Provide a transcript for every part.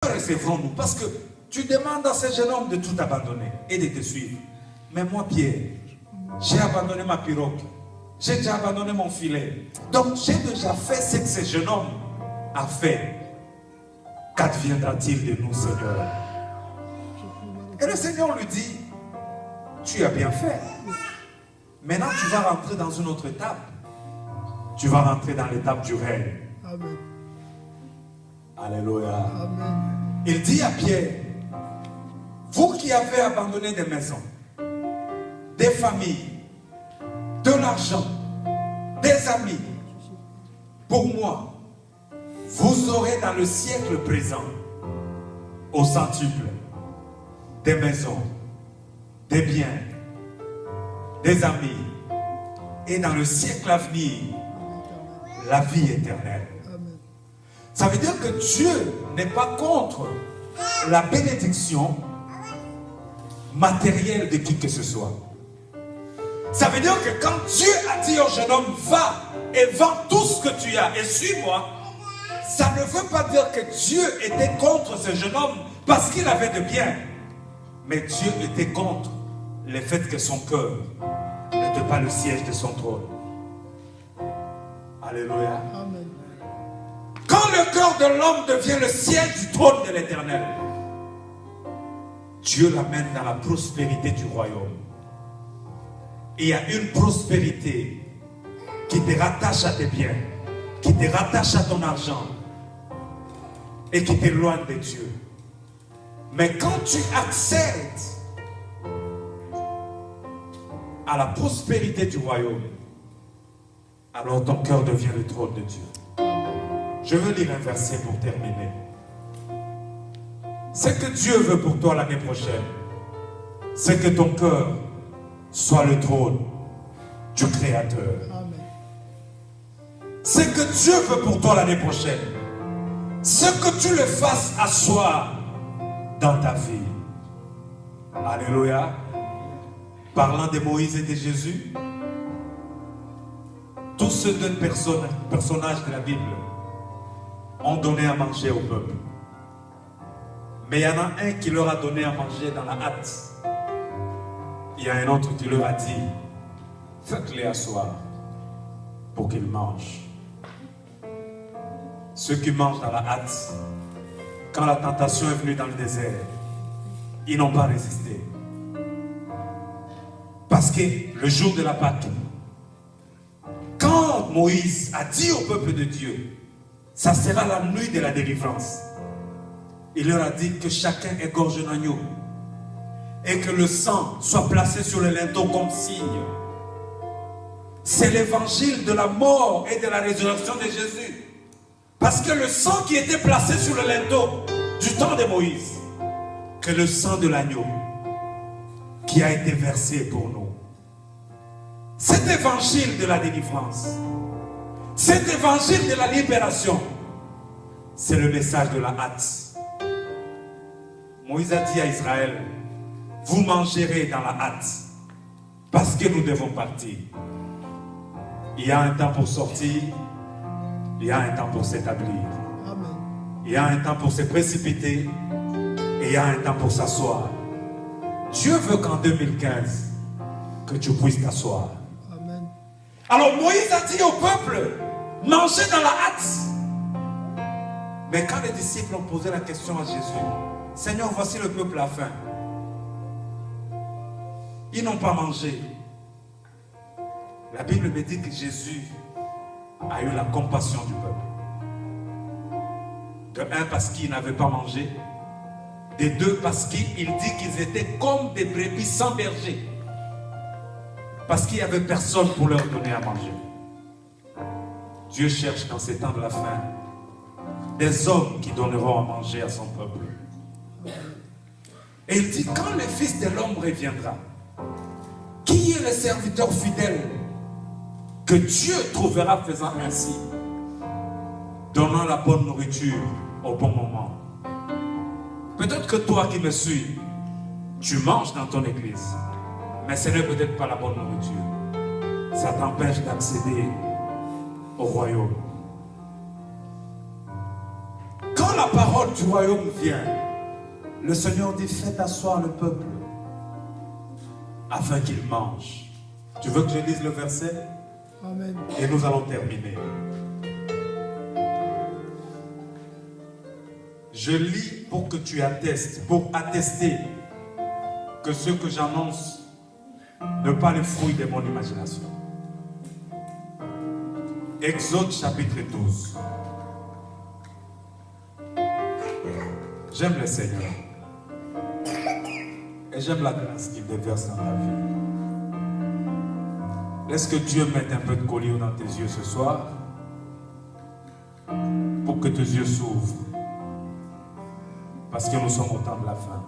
Recevrons-nous? Parce que tu demandes à ce jeune homme de tout abandonner et de te suivre. Mais moi, Pierre, j'ai abandonné ma pirogue. J'ai déjà abandonné mon filet. Donc, j'ai déjà fait ce que ce jeune homme a fait. Qu'adviendra-t-il de nous, Seigneur? Et le Seigneur lui dit, tu as bien fait. Maintenant, tu vas rentrer dans une autre étape. Tu vas rentrer dans l'étape du règne. Amen. Alléluia. Amen. Il dit à Pierre, vous qui avez abandonné des maisons, des familles, de l'argent, des amis, pour moi, vous aurez dans le siècle présent, au centuple, des maisons, des biens, des amis, et dans le siècle à venir, la vie éternelle. Amen. Ça veut dire que Dieu n'est pas contre la bénédiction matérielle de qui que ce soit. Ça veut dire que quand Dieu a dit au jeune homme, va et vends tout ce que tu as et suis-moi, ça ne veut pas dire que Dieu était contre ce jeune homme parce qu'il avait de bien. Mais Dieu était contre le fait que son cœur n'était pas le siège de son trône. Alléluia. Amen. Quand le cœur de l'homme devient le siège du trône de l'Éternel, Dieu l'amène dans la prospérité du royaume. Il y a une prospérité qui te rattache à tes biens, qui te rattache à ton argent et qui t'éloigne de Dieu. Mais quand tu accèdes à la prospérité du royaume, alors ton cœur devient le trône de Dieu. Je veux lire un verset pour terminer. Ce que Dieu veut pour toi l'année prochaine, c'est que ton cœur soit le trône du Créateur. Amen. Ce que Dieu veut pour toi l'année prochaine, c'est que tu le fasses asseoir dans ta vie. Alléluia. Parlant de Moïse et de Jésus, tous ces deux personnages de la Bible ont donné à manger au peuple. Mais il y en a un qui leur a donné à manger dans la hâte. Il y a un autre qui leur a dit, faites-les asseoir pour qu'ils mangent. Ceux qui mangent dans la hâte, quand la tentation est venue dans le désert, ils n'ont pas résisté. Parce que le jour de la Pâque, quand Moïse a dit au peuple de Dieu, ça sera la nuit de la délivrance, il leur a dit que chacun égorge un agneau et que le sang soit placé sur le linteau comme signe. C'est l'évangile de la mort et de la résurrection de Jésus. Parce que le sang qui était placé sur le linteau du temps de Moïse, que le sang de l'agneau qui a été versé pour nous. Cet évangile de la délivrance, cet évangile de la libération, c'est le message de la hâte. Moïse a dit à Israël, vous mangerez dans la hâte parce que nous devons partir. Il y a un temps pour sortir, il y a un temps pour s'établir. Amen. Il y a un temps pour se précipiter et il y a un temps pour s'asseoir. Dieu veut qu'en 2015, que tu puisses t'asseoir. Amen. Alors Moïse a dit au peuple, mangez dans la hâte. Mais quand les disciples ont posé la question à Jésus, Seigneur, voici le peuple à faim. Ils n'ont pas mangé. La Bible me dit que Jésus a eu la compassion du peuple. De un, parce qu'ils n'avaient pas mangé. De deux, parce qu'il dit qu'ils étaient comme des brebis sans berger. Parce qu'il n'y avait personne pour leur donner à manger. Dieu cherche dans ces temps de la faim des hommes qui donneront à manger à son peuple. Et il dit, quand le Fils de l'homme reviendra, qui est le serviteur fidèle que Dieu trouvera faisant ainsi, donnant la bonne nourriture au bon moment? Peut-être que toi qui me suis, tu manges dans ton église, mais ce n'est peut-être pas la bonne nourriture. Ça t'empêche d'accéder au royaume. Quand la parole du royaume vient. Le Seigneur dit, faites asseoir le peuple afin qu'il mange. Tu veux que je lise le verset? Amen. Et nous allons terminer. Je lis pour que tu attestes, pour attester que ce que j'annonce n'est pas le fruit de mon imagination. Exode chapitre 12. J'aime le Seigneur. Et j'aime la grâce qu'il déverse dans ta vie. Laisse que Dieu mette un peu de collier dans tes yeux ce soir pour que tes yeux s'ouvrent. Parce que nous sommes au temps de la fin.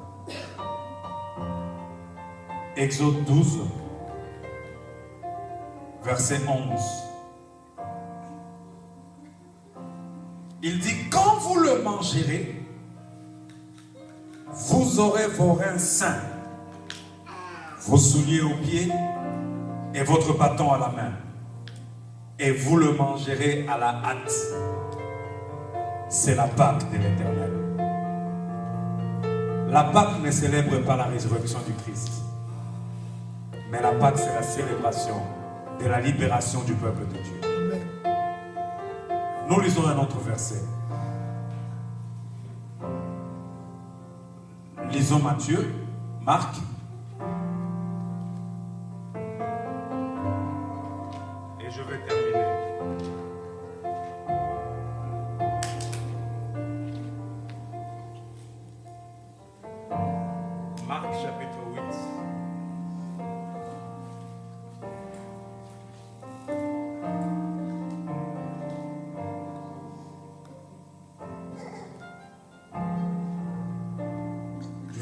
Exode 12, verset 11. Il dit, quand vous le mangerez, vous aurez vos reins sains, vos souliers aux pieds et votre bâton à la main. Et vous le mangerez à la hâte. C'est la Pâque de l'Éternel. La Pâque ne célèbre pas la résurrection du Christ. Mais la Pâque, c'est la célébration de la libération du peuple de Dieu. Nous lisons un autre verset. Lisons Matthieu, Marc. Et je vais terminer. Marc chapitre 8.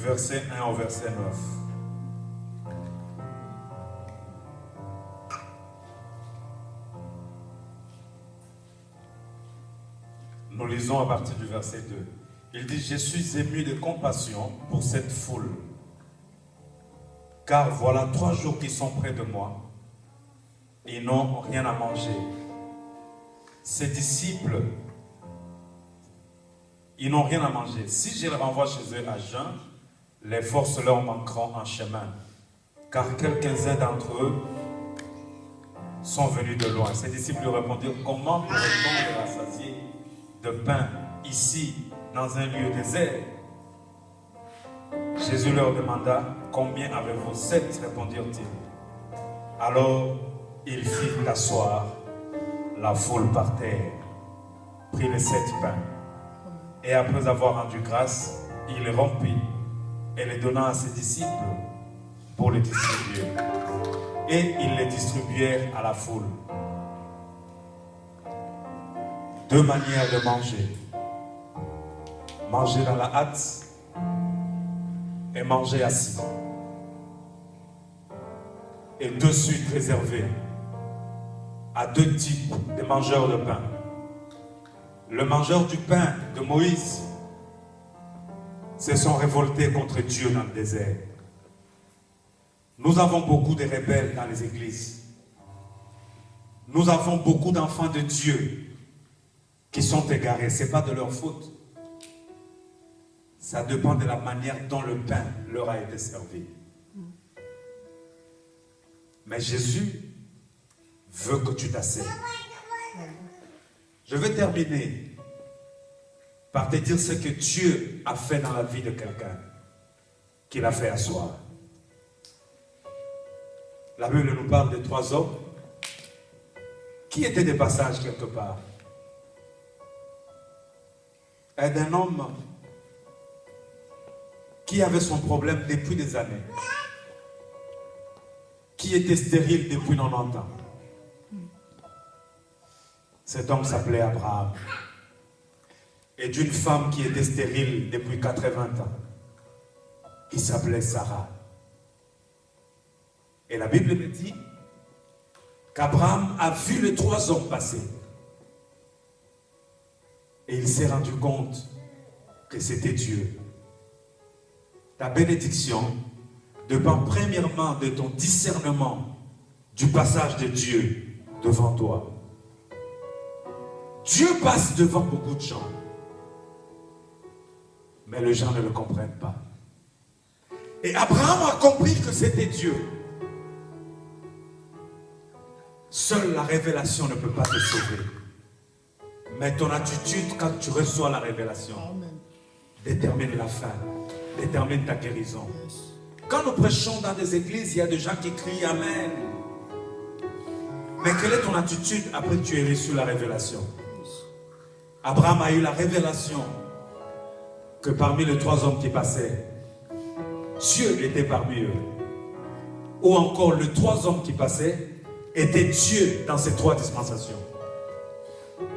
Verset 1 au verset 9. Nous lisons à partir du verset 2. Il dit, je suis ému de compassion pour cette foule, car voilà 3 jours qu'ils sont près de moi, ils n'ont rien à manger. Ses disciples, ils n'ont rien à manger. Si je les renvoie chez eux à jeun, les forces leur manqueront en chemin, car quelques-uns d'entre eux sont venus de loin. Ses disciples lui répondirent, comment pourrait-on les rassasier de pain ici, dans un lieu désert? Jésus leur demanda, combien avez-vous? 7, répondirent-ils. Alors il fit asseoir la foule par terre, prit les 7 pains, et après avoir rendu grâce, il les rompit et les donna à ses disciples pour les distribuer. Et ils les distribuèrent à la foule. 2 manières de manger. Manger dans la hâte et manger assis. Et 2 suites réservées à 2 types de mangeurs de pain. Le mangeur du pain de Moïse se sont révoltés contre Dieu dans le désert. Nous avons beaucoup de rebelles dans les églises. Nous avons beaucoup d'enfants de Dieu qui sont égarés. Ce n'est pas de leur faute. Ça dépend de la manière dont le pain leur a été servi. Mais Jésus veut que tu t'asseyes. Je vais terminer par te dire ce que Dieu a fait dans la vie de quelqu'un, qu'il a fait asseoir. La Bible nous parle de 3 hommes qui étaient de passage quelque part. Et d'un homme qui avait son problème depuis des années, qui était stérile depuis 90 ans. Cet homme s'appelait Abraham. Et d'une femme qui était stérile depuis 80 ans, qui s'appelait Sarah. Et la Bible me dit qu'Abraham a vu les 3 hommes passer. Et il s'est rendu compte que c'était Dieu. Ta bénédiction dépend premièrement de ton discernement du passage de Dieu devant toi. Dieu passe devant beaucoup de gens. Mais les gens ne le comprennent pas. Et Abraham a compris que c'était Dieu. Seule la révélation ne peut pas te sauver. Mais ton attitude quand tu reçois la révélation détermine la fin, détermine ta guérison. Quand nous prêchons dans des églises, il y a des gens qui crient Amen. Mais quelle est ton attitude après que tu aies reçu la révélation? Abraham a eu la révélation que parmi les 3 hommes qui passaient, Dieu était parmi eux. Ou encore les 3 hommes qui passaient étaient Dieu dans ces 3 dispensations.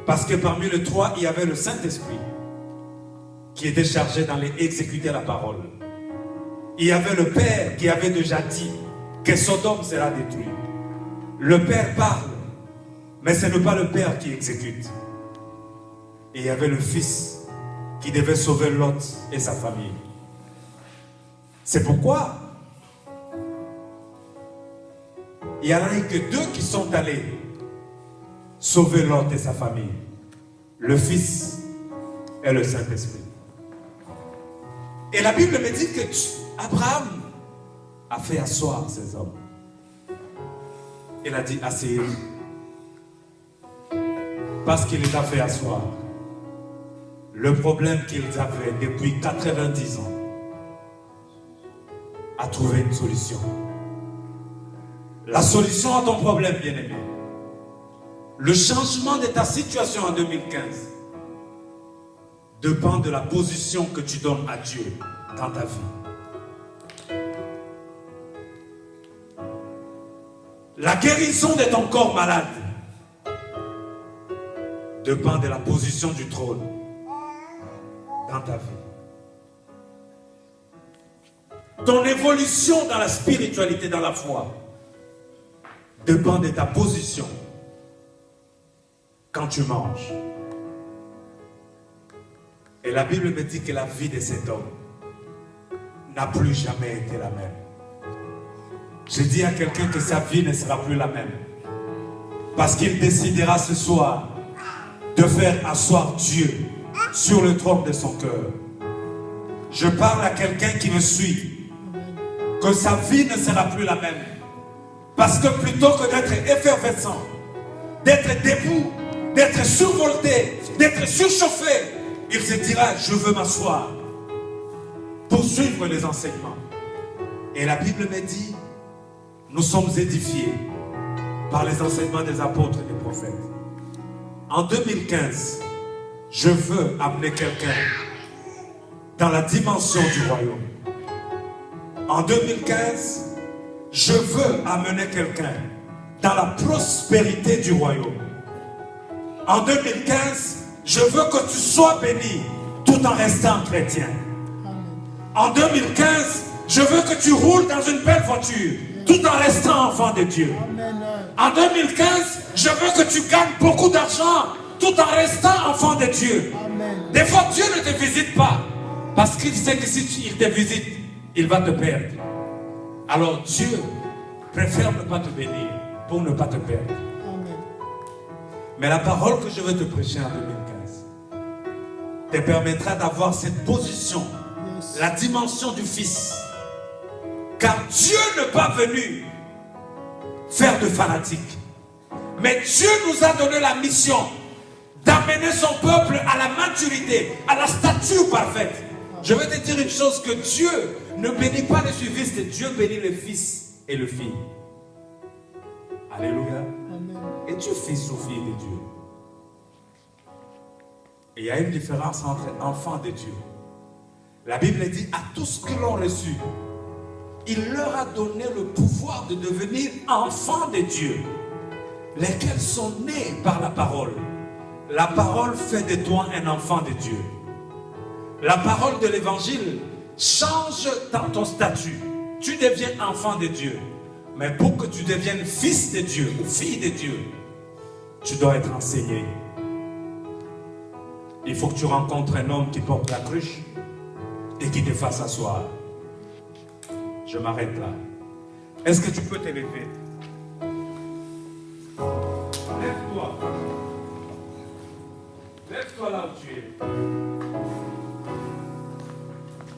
Parce que parmi les 3, il y avait le Saint-Esprit qui était chargé d'aller exécuter la parole. Il y avait le Père qui avait déjà dit que Sodome sera détruit. Le Père parle, mais ce n'est pas le Père qui exécute. Et il y avait le Fils qui devait sauver Lot et sa famille. C'est pourquoi il n'y en a eu que 2 qui sont allés sauver Lot et sa famille. Le Fils et le Saint-Esprit. Et la Bible me dit que Abraham a fait asseoir ces hommes. Il a dit asseyez-vous. Parce qu'il les a fait asseoir. Le problème qu'ils avaient depuis 90 ans a trouvé une solution. La solution à ton problème, bien-aimé. Le changement de ta situation en 2015 dépend de la position que tu donnes à Dieu dans ta vie. La guérison de ton corps malade dépend de la position du trône dans ta vie. Ton évolution dans la spiritualité, dans la foi, dépend de ta position quand tu manges. Et la Bible me dit que la vie de cet homme n'a plus jamais été la même. Je dis à quelqu'un que sa vie ne sera plus la même. Parce qu'il décidera ce soir de faire asseoir Dieu sur le trône de son cœur. Je parle à quelqu'un qui me suit, que sa vie ne sera plus la même. Parce que plutôt que d'être effervescent, d'être debout, d'être survolté, d'être surchauffé, il se dira, je veux m'asseoir pour suivre les enseignements. Et la Bible me dit, nous sommes édifiés par les enseignements des apôtres et des prophètes. En 2015, je veux amener quelqu'un dans la dimension du royaume. En 2015, je veux amener quelqu'un dans la prospérité du royaume. En 2015, je veux que tu sois béni tout en restant chrétien. En 2015, je veux que tu roules dans une belle voiture tout en restant enfant de Dieu. En 2015, je veux que tu gagnes beaucoup d'argent tout en restant enfant de Dieu. Des fois, Dieu ne te visite pas parce qu'il sait que si il te visite, il va te perdre. Alors Dieu préfère ne pas te bénir pour ne pas te perdre. Mais la parole que je veux te prêcher en 2015 te permettra d'avoir cette position, la dimension du Fils. Car Dieu n'est pas venu faire de fanatiques. Mais Dieu nous a donné la mission d'amener son peuple à la maturité, à la stature parfaite. Je vais te dire une chose, que Dieu ne bénit pas les suivistes, Dieu bénit le Fils et le Fille. Alléluia. Amen. Es-tu fils ou fille de Dieu? Et il y a une différence entre enfants de Dieu. La Bible dit, à tous qui l'ont reçu, il leur a donné le pouvoir de devenir enfants de Dieu, lesquels sont nés par la parole. La parole fait de toi un enfant de Dieu. La parole de l'évangile change dans ton statut. Tu deviens enfant de Dieu. Mais pour que tu deviennes fils de Dieu ou fille de Dieu, tu dois être enseigné. Il faut que tu rencontres un homme qui porte la cruche et qui te fasse asseoir. Je m'arrête là. Est-ce que tu peux te lever? Lève-toi. Lève-toi là où tu es.